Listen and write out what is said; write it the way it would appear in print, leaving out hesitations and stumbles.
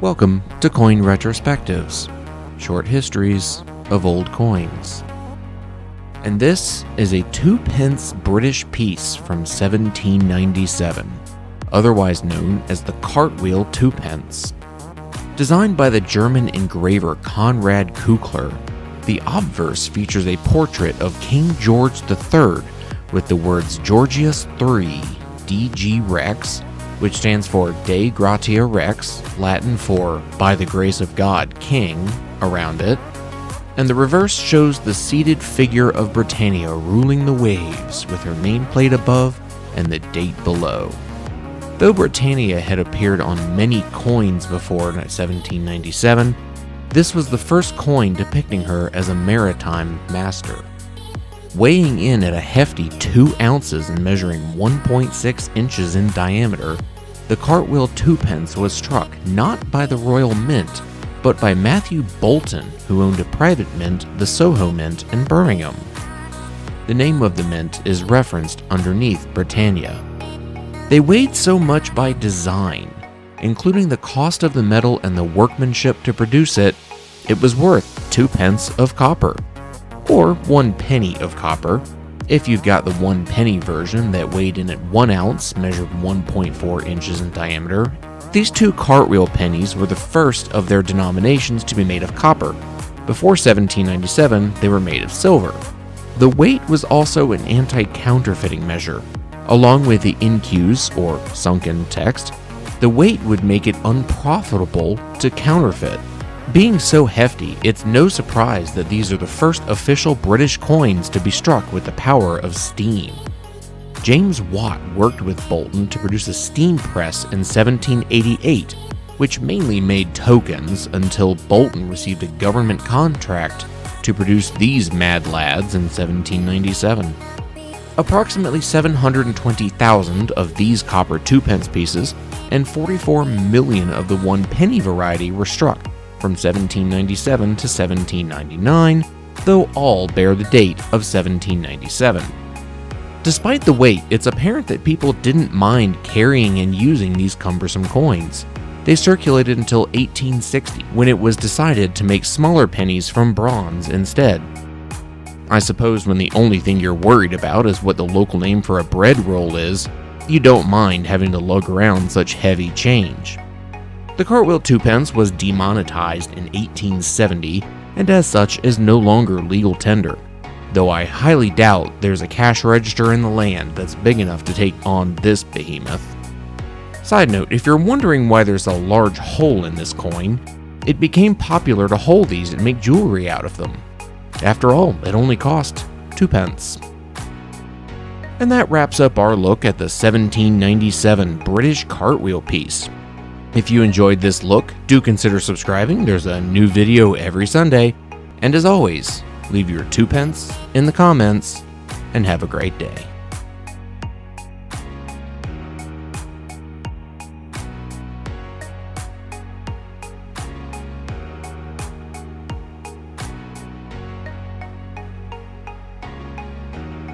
Welcome to Coin Retrospectives, short histories of old coins. And this is a 2-pence British piece from 1797, otherwise known as the Cartwheel 2-pence. Designed by the German engraver Konrad Kukler, the obverse features a portrait of King George III with the words Georgius III, DG Rex, which stands for De Gratia Rex, Latin for by the grace of God, King, around it, and the reverse shows the seated figure of Britannia ruling the waves with her nameplate above and the date below. Though Britannia had appeared on many coins before 1797, this was the first coin depicting her as a maritime master. Weighing in at a hefty 2 ounces and measuring 1.6 inches in diameter, the Cartwheel 2-pence was struck not by the Royal Mint, but by Matthew Bolton, who owned a private mint, the Soho Mint in Birmingham. The name of the mint is referenced underneath Britannia. They weighed so much by design, including the cost of the metal and the workmanship to produce it, it was worth 2 pence of copper. Or 1 penny of copper, if you've got the 1 penny version that weighed in at 1 ounce, measured 1.4 inches in diameter. These 2 Cartwheel pennies were the first of their denominations to be made of copper. Before 1797, they were made of silver. The weight was also an anti-counterfeiting measure. Along with the incus, or sunken text, the weight would make it unprofitable to counterfeit. Being so hefty, it's no surprise that these are the first official British coins to be struck with the power of steam. James Watt worked with Bolton to produce a steam press in 1788, which mainly made tokens until Bolton received a government contract to produce these mad lads in 1797. Approximately 720,000 of these copper 2-pence pieces and 44 million of the 1 penny variety were struck from 1797 to 1799, though all bear the date of 1797. Despite the weight, it's apparent that people didn't mind carrying and using these cumbersome coins. They circulated until 1860, when it was decided to make smaller pennies from bronze instead. I suppose when the only thing you're worried about is what the local name for a bread roll is, you don't mind having to lug around such heavy change. The Cartwheel 2-pence was demonetized in 1870 and as such is no longer legal tender, though I highly doubt there's a cash register in the land that's big enough to take on this behemoth. Side note, if you're wondering why there's a large hole in this coin, it became popular to hold these and make jewelry out of them. After all, it only cost 2 pence. And that wraps up our look at the 1797 British Cartwheel piece. If you enjoyed this look, do consider subscribing. There's a new video every Sunday. And as always, leave your 2 pence in the comments and have a great day.